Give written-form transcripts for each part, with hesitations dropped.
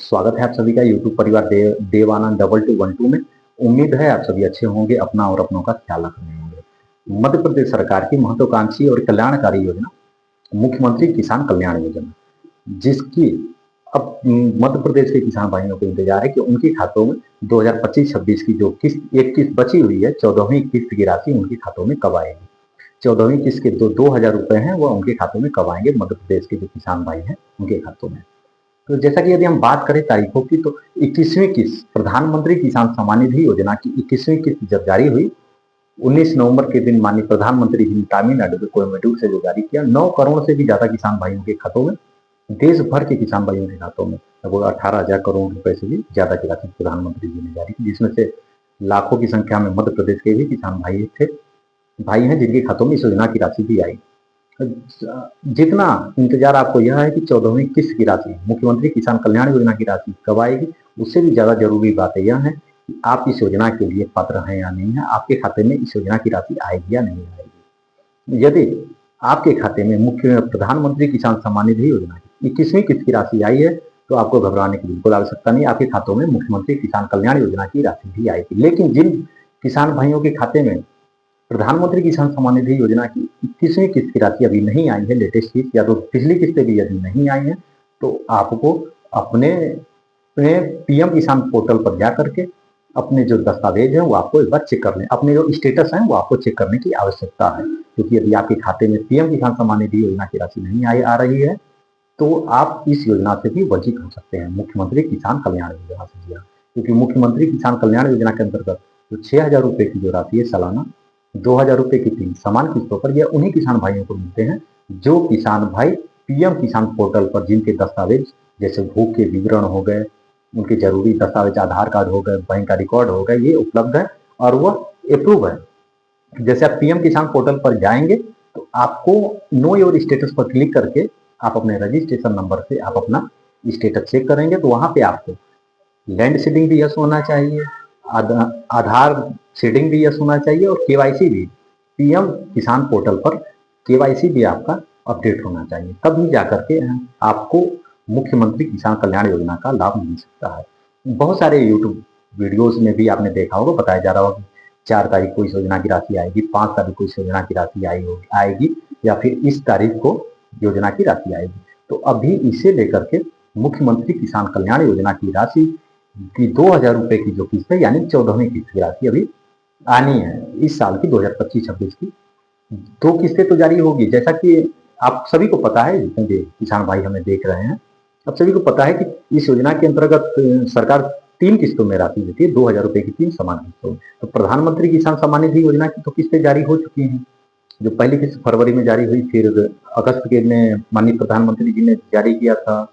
स्वागत है आप सभी का यूट्यूब परिवार देवानंद 2212 में। उम्मीद है आप सभी अच्छे होंगे, अपना और अपनों का ख्याल रख रहे होंगे। मध्य प्रदेश सरकार की महत्वाकांक्षी और कल्याणकारी योजना मुख्यमंत्री किसान कल्याण योजना, जिसकी अब मध्य प्रदेश के किसान भाइयों को इंतजार है कि उनके खातों में 2025-26 की जो किस्त एक किस्त बची हुई है, 14वीं किस्त की राशि उनके खातों में कब आएगी। 14वीं किस्त के 2,000 रुपए हैं वह उनके खातों में कब आएंगे, मध्य प्रदेश के जो किसान भाई हैं उनके खातों में। तो जैसा कि यदि हम बात करें तारीखों की, तो 21वीं किस्त प्रधानमंत्री किसान सम्मान निधि योजना की 21वीं किस्त जब जारी हुई 19 नवंबर के दिन माननीय प्रधानमंत्री जी ने तमिलनाडु के कोयम्बटूर से जो जारी किया, 9 करोड़ से भी ज्यादा किसान भाइयों के खातों में, देश भर के किसान भाइयों के खातों में लगभग 18,000 करोड़ रुपए से भी ज्यादा की राशि प्रधानमंत्री जी ने जारी की, जिसमें से लाखों की संख्या में मध्य प्रदेश के भी किसान भाई हैं जिनके खातों में इस योजना की राशि भी आई। जितना इंतजार आपको यह है कि 14वीं किस्त की राशि मुख्यमंत्री किसान कल्याण योजना की राशि कब आएगी, उससे भी ज्यादा जरूरी बात यह है कि आप इस योजना के लिए पात्र हैं या नहीं है, आपके खाते में इस योजना की राशि आएगी या नहीं आएगी। यदि आपके खाते में मुख्य प्रधानमंत्री किसान सम्मान निधि योजना की 21वीं किस्त की राशि आई है तो आपको घबराने की बिल्कुल आवश्यकता नहीं, आपके खातों में मुख्यमंत्री किसान कल्याण योजना की राशि भी आएगी। लेकिन जिन किसान भाइयों के खाते में प्रधानमंत्री किसान सम्मान निधि योजना की 21वीं किस्त की राशि अभी नहीं आई है, लेटेस्ट किस्त या तो पिछली किस्तें भी यदि नहीं आई है, तो आपको अपने पीएम किसान पोर्टल पर जा करके अपने जो दस्तावेज हैं वो आपको एक बार चेक कर लें, अपने जो स्टेटस है वो आपको चेक करने की आवश्यकता है। क्योंकि यदि आपके खाते में पीएम किसान सम्मान निधि योजना की राशि नहीं आ रही है तो आप इस योजना से भी वंचित हो सकते हैं, मुख्यमंत्री किसान कल्याण योजना से। जी हाँ, क्योंकि मुख्यमंत्री किसान कल्याण योजना के अंतर्गत जो 6,000 रुपए की जो राशि है सालाना, 2,000 रुपए की 3 समान किस्तों पर यह उन्हीं किसान भाइयों को मिलते हैं जो किसान भाई पीएम किसान पोर्टल पर जिनके दस्तावेज जैसे भू के विवरण हो गए, उनके जरूरी दस्तावेज आधार कार्ड हो गए, बैंक का रिकॉर्ड हो गए, ये उपलब्ध है और वह अप्रूव है। जैसे आप पीएम किसान पोर्टल पर जाएंगे तो आपको नो योर स्टेटस पर क्लिक करके आप अपने रजिस्ट्रेशन नंबर से आप अपना स्टेटस चेक करेंगे, तो वहां पे आपको लैंड सीडिंग भी यस होना चाहिए, आधार सीडिंग भी यस होना चाहिए और केवाईसी भी पीएम किसान पोर्टल पर केवाईसी भी आपका अपडेट होना चाहिए, तभी जाकर के आपको मुख्यमंत्री किसान कल्याण योजना का लाभ मिल सकता है। बहुत सारे यूट्यूब वीडियोस में भी आपने देखा होगा, बताया जा रहा होगा 4 तारीख को इस योजना की राशि आएगी, 5 तारीख को इस योजना की राशि आएगी या फिर इस तारीख को योजना की राशि आएगी। तो अभी इसे लेकर के मुख्यमंत्री किसान कल्याण योजना की राशि की 2,000 रुपए की जो किस्त है यानी 14वीं किस्त की राशि अभी आनी है इस साल की 2025-26 की। 2 किस्तें तो जारी होगी, जैसा कि आप सभी को पता है, जितने भी किसान भाई हमें देख रहे हैं, आप सभी को पता है कि इस योजना के अंतर्गत सरकार 3 किस्तों में राशि देती है, 2,000 रुपए की 3 समान किस्तों में। तो प्रधानमंत्री किसान सम्मान निधि योजना की तो किस्तें जारी हो चुकी हैं, जो पहली किस्त फरवरी में जारी हुई, फिर अगस्त के में माननीय प्रधानमंत्री जी ने जारी किया था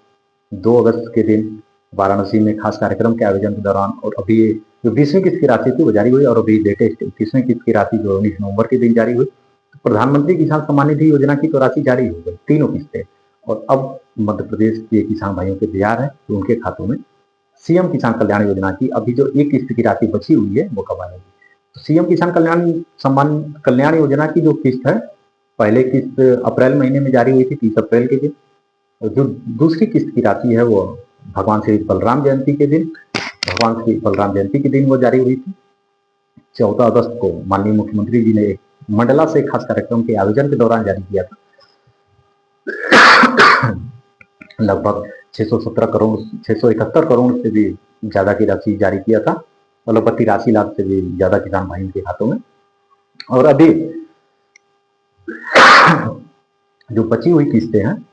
2 अगस्त के दिन वाराणसी में खास कार्यक्रम के आयोजन के दौरान, और अभी जो 20वीं किस्त की राशि थी वो जारी हुई और अभी लेटेस्ट 21वीं किस्त की राशि जो 19 नवंबर के दिन जारी हुई। तो प्रधानमंत्री किसान सम्मान निधि योजना की तो राशि जारी हो गई, तीनों किस्तें, और अब मध्य प्रदेश के किसान भाइयों के इंतजार है कि उनके खातों में सीएम किसान कल्याण योजना की अभी जो एक किस्त की राशि बची हुई है वो कब आएगी। तो सीएम किसान सम्मान कल्याण योजना की जो किस्त है, पहले किस्त अप्रैल महीने में जारी हुई थी 30 अप्रैल के दिन, और जो दूसरी किस्त की राशि है वो भगवान श्री बलराम जयंती के दिन वो जारी हुई थी। 14 अगस्त को माननीय मुख्यमंत्री जी ने एक मंडला से खास कार्यक्रम के आयोजन के दौरान जारी किया था। लगभग 671 करोड़ से भी ज्यादा की राशि जारी किया था, और लगभग 83 लाख से भी ज्यादा किसान भाइयों के खातों में। और अभी जो बची हुई किस्तें हैं,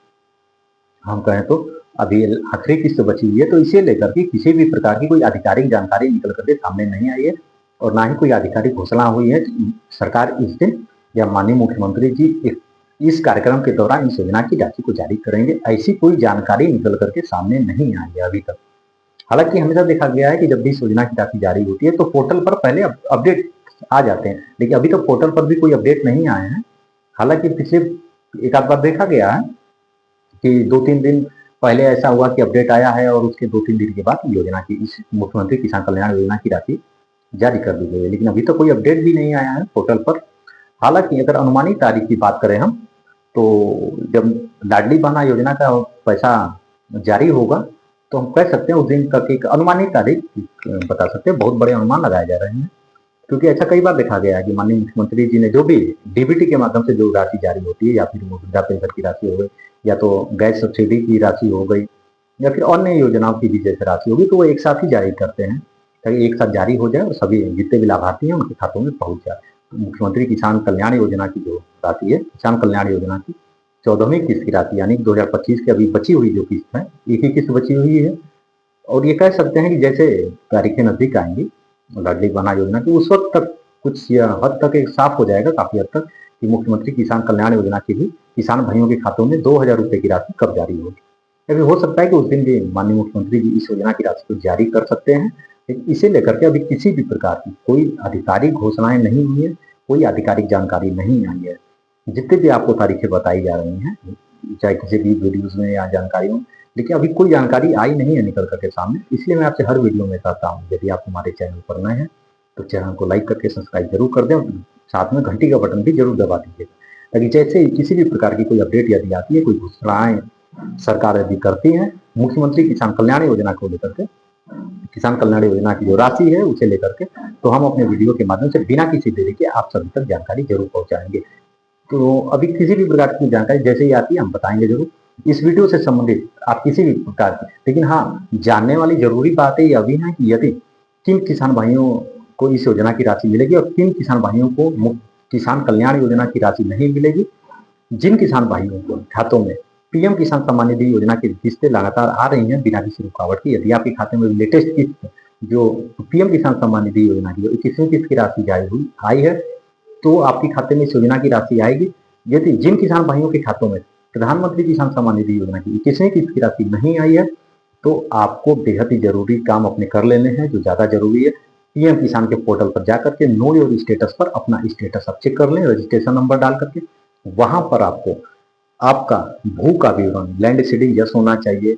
हम कहें तो अभी आखिरी किस्त बची हुई है, तो इसे लेकर के किसी भी प्रकार की कोई आधिकारिक जानकारी निकल करके सामने नहीं आई है और ना ही कोई आधिकारिक घोषणा हुई है। सरकार इस दिन या माननीय मुख्यमंत्री जी इस कार्यक्रम के दौरान इस योजना की राशि को जारी करेंगे, ऐसी कोई जानकारी निकल करके सामने नहीं आई है अभी तक। हालांकि हमेशा देखा गया है कि जब भी इस योजना की राशि जारी होती है तो पोर्टल पर पहले अपडेट आ जाते हैं, लेकिन अभी तक पोर्टल पर भी कोई अपडेट नहीं आए हैं। हालांकि पिछले एक आध बार देखा गया है कि 2-3 दिन पहले ऐसा हुआ कि अपडेट आया है और उसके 2-3 दिन के बाद योजना की इस मुख्यमंत्री किसान कल्याण योजना की राशि जारी कर दी गई है, लेकिन अभी तक कोई अपडेट भी नहीं आया है पोर्टल पर। हालांकि अगर अनुमानित तारीख की बात करें हम, तो जब लाडली बहना योजना का पैसा जारी होगा तो हम कह सकते हैं उस दिन तक एक अनुमानित तारीख बता सकते हैं, बहुत बड़े अनुमान लगाए जा रहे हैं, क्योंकि ऐसा कई बार देखा गया है कि माननीय मुख्यमंत्री जी ने जो भी डीबीटी के माध्यम से जो राशि जारी होती है, या फिर वो वृद्धा पेंशन की राशि हो गई, या तो गैस सब्सिडी की राशि हो गई, या फिर अन्य योजनाओं की भी जैसे राशि होगी, तो वो एक साथ ही जारी करते हैं, ताकि एक साथ जारी हो जाए और सभी जितने भी लाभार्थी हैं उनके खातों में पहुंच जाए। तो मुख्यमंत्री किसान कल्याण योजना की जो राशि है, किसान कल्याण योजना की 14वीं किस्त की राशि, यानी 2025 की अभी बची हुई जो किस्त है, एक ही किस्त बची हुई है। और ये कह सकते हैं कि जैसे तारीखें नजदीक आएंगी लाडली बना योजना की, उस वक्त तक कुछ हद तक एक साफ हो जाएगा, काफी हद तक, कि मुख्यमंत्री किसान कल्याण योजना की भी किसान भाइयों के खातों में 2,000 रुपए की राशि कब जारी होगी। लेकिन हो सकता है कि उस दिन भी माननीय मुख्यमंत्री जी इस योजना की राशि को जारी कर सकते हैं, लेकिन इसे लेकर के अभी किसी भी प्रकार की कोई आधिकारिक घोषणाएं नहीं हुई है, कोई आधिकारिक जानकारी नहीं आई है। जितने भी आपको तारीखें बताई जा रही हैं, चाहे किसी भी वीडियोज में या जानकारी में, लेकिन अभी कोई जानकारी आई नहीं है निकल करके सामने। इसलिए मैं आपसे हर वीडियो में कहता हूँ, यदि आप हमारे चैनल पर नए हैं तो चैनल को लाइक करके सब्सक्राइब जरूर कर दें, साथ में घंटी का बटन भी जरूर दबा दीजिएगा, ताकि जैसे किसी भी प्रकार की कोई अपडेट यदि आती है, कोई घोषणाएं सरकार यदि करती है मुख्यमंत्री किसान कल्याण योजना को लेकर के, किसान कल्याण योजना की जो राशि है उसे लेकर के, तो हम अपने वीडियो के माध्यम से बिना किसी देरी के आप सभी तक जानकारी जरूर पहुंचाएंगे। तो अभी किसी भी प्रकार की जानकारी जैसे ही आती है हम बताएंगे जरूर। इस वीडियो से संबंधित आप किसी भी प्रकार की, लेकिन हाँ, जानने वाली जरूरी बात है यह भी है कि यदि किन किसान भाइयों को इस योजना की राशि मिलेगी और किन किसान भाइयों को किसान कल्याण योजना की राशि नहीं मिलेगी। जिन किसान भाइयों को खातों में पीएम किसान सम्मान निधि योजना की किस्तें लगातार आ रही हैं बिना किसी रुकावट की, यदि आपके खाते में लेटेस्ट किस्त जो पीएम किसान सम्मान निधि योजना की 21वीं किस्त की राशि जारी हुई आई है, तो आपके खाते में इस योजना की राशि आएगी। यदि जिन किसान भाइयों के खातों में प्रधानमंत्री किसान सम्मान निधि योजना की 21वीं किस्त की राशि नहीं आई है, तो आपको बेहद ही जरूरी काम अपने कर लेने हैं, जो ज्यादा जरूरी है। पीएम किसान के पोर्टल पर जाकर के नो योर स्टेटस पर अपना स्टेटस आप चेक कर लें, रजिस्ट्रेशन नंबर डाल करके। वहां पर आपको आपका भू का विवरण, लैंड सीडिंग यस होना चाहिए,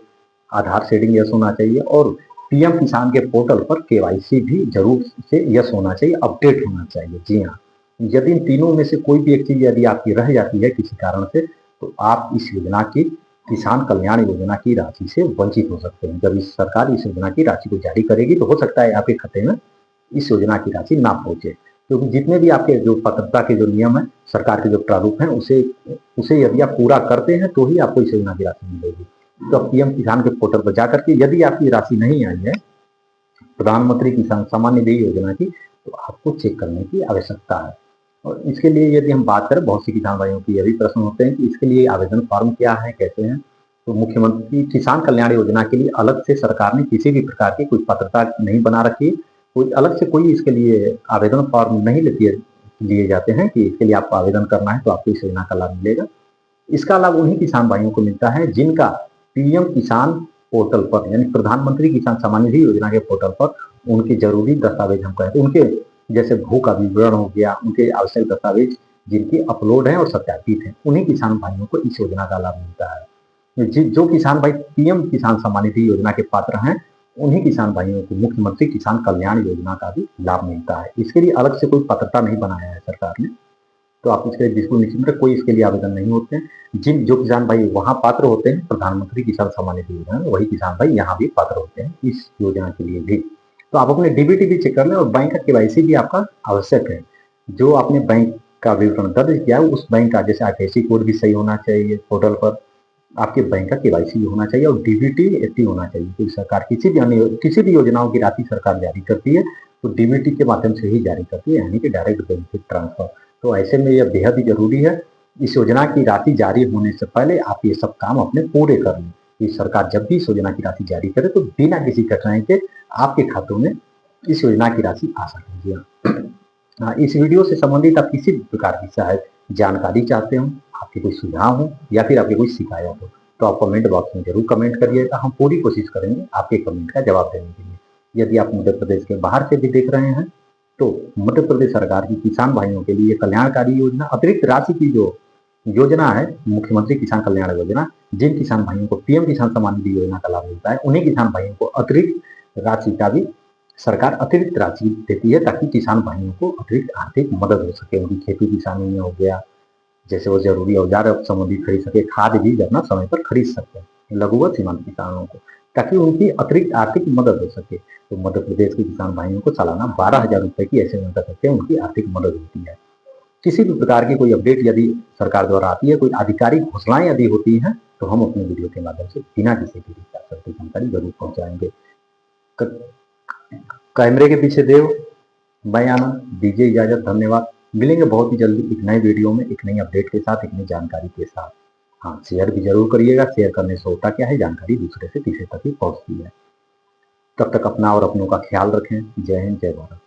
आधार सीडिंग यस होना चाहिए, और पीएम किसान के पोर्टल पर केवाईसी भी जरूर से यस होना चाहिए, अपडेट होना चाहिए। जी हाँ, यदि इन तीनों में से कोई भी एक चीज यदि आपकी रह जाती है किसी कारण से, तो आप इस योजना की, किसान कल्याण योजना की राशि से वंचित हो सकते हैं। जब इस सरकार इस योजना की राशि को जारी करेगी तो हो सकता है आपके खाते में इस योजना की राशि ना पहुंचे, क्योंकि जितने भी आपके जो पात्रता के जो नियम है, सरकार के जो प्रारूप है, उसे यदि आप पूरा करते हैं तो ही आपको इस योजना की राशि मिलेगी। तो आप पीएम किसान के पोर्टल पर जाकर के यदि आपकी राशि नहीं आई है प्रधानमंत्री किसान सम्मान निधि योजना की, तो आपको चेक करने की आवश्यकता है। और इसके लिए यदि हम बात करें, बहुत से किसान भाइयों की यही प्रश्न होते हैं कि इसके लिए आवेदन फॉर्म क्या है, कैसे हैं। तो मुख्यमंत्री किसान कल्याण योजना के लिए अलग से सरकार ने किसी भी प्रकार की कोई पात्रता नहीं बना रखी है, कोई अलग से कोई इसके लिए आवेदन फॉर्म नहीं लिए जाते हैं कि इसके लिए आपको आवेदन करना है तो आपको इस योजना का लाभ मिलेगा। इसका लाभ उन्हीं किसान भाइयों को मिलता है जिनका पीएम किसान पोर्टल पर, यानी प्रधानमंत्री किसान सम्मान निधि योजना के पोर्टल पर उनके जरूरी दस्तावेज हम कहते हैं, उनके जैसे भू का विवरण हो गया, उनके आवश्यक दस्तावेज जिनकी अपलोड है और सत्यापित है, उन्हीं किसान भाइयों को इस योजना का लाभ मिलता है। जो किसान भाई पीएम किसान सम्मान निधि योजना के पात्र हैं, उन्हीं किसान भाइयों को मुख्यमंत्री किसान कल्याण योजना का भी लाभ मिलता है। इसके लिए अलग से कोई पात्रता नहीं बनाया है सरकार ने, तो आप इसके लिए बिल्कुल निश्चिंत रहे, कोई इसके लिए आवेदन नहीं होते हैं। जो किसान भाई वहां पात्र होते हैं प्रधानमंत्री किसान सम्मान निधि योजना, वही किसान भाई यहाँ भी पात्र होते हैं इस योजना के लिए भी। तो आप अपने डीबीटी भी चेक कर लें, और बैंक का केवाईसी भी आपका आवश्यक है। जो आपने बैंक का विवरण दर्ज किया है उस बैंक का जैसे आईएफएससी कोड भी सही होना चाहिए, पोर्टल पर आपके बैंक का केवाईसी भी होना चाहिए, और डीबीटी एक्टिव होना चाहिए। क्योंकि सरकार किसी भी योजनाओं की राशि सरकार जारी करती है तो डीबीटी के माध्यम से ही जारी करती है, यानी कि डायरेक्ट बेनिफिट ट्रांसफर। तो ऐसे में यह बेहद ही जरूरी है, इस योजना की राशि जारी होने से पहले आप ये सब काम अपने पूरे कर लें, कि सरकार जब भी इस योजना की राशि जारी करे तो बिना किसी कठिनाई के आपके खातों में इस योजना की राशि आ सकेगी। हाँ, इस वीडियो से संबंधित आप किसी भी प्रकार की सहायता जानकारी चाहते हो, आपके कोई सुझाव हो या फिर आपकी कोई शिकायत हो, तो आप कमेंट बॉक्स में जरूर कमेंट करिएगा। हम पूरी कोशिश करेंगे आपके कमेंट का जवाब देने के लिए। यदि आप मध्य प्रदेश के बाहर से भी देख रहे हैं तो मध्य प्रदेश सरकार की किसान भाइयों के लिए कल्याणकारी योजना, अतिरिक्त राशि की जो योजना है मुख्यमंत्री किसान कल्याण योजना, जिन किसान भाइयों को पीएम किसान सम्मान निधि योजना का लाभ मिलता है, उन्हीं किसान भाइयों को अतिरिक्त राशि का भी सरकार अतिरिक्त राशि देती है, ताकि किसान भाइयों को अतिरिक्त आर्थिक मदद हो सके। उनकी खेती किसानी में हो गया, जैसे वो जरूरी औजार संबंधी खरीद सके, खाद भी अपना समय पर खरीद सकते हैं लघु व सीमांत किसानों को। ताकि उनकी अतिरिक्त आर्थिक मदद हो सके। तो मध्य प्रदेश के किसान भाइयों को सालाना 12,000 रुपए की ऐसे कर सकते हैं, उनकी आर्थिक मदद होती है। किसी भी प्रकार की कोई अपडेट यदि सरकार द्वारा आती है, कोई आधिकारिक घोषणाएं यदि होती हैं, तो हम अपने वीडियो के माध्यम से बिना किसी की जानकारी जरूर पहुंचाएंगे। कैमरे के पीछे देव, मैं आनंद, दीजिए इजाजत, धन्यवाद। मिलेंगे बहुत ही जल्दी एक नए वीडियो में, एक नई अपडेट के साथ, एक नई जानकारी के साथ। हाँ, शेयर भी जरूर करिएगा। शेयर करने से होता क्या है, जानकारी दूसरे से तीसरे तक ही पहुंचती है। तब तक अपना और अपनों का ख्याल रखें। जय हिंद, जय भारत।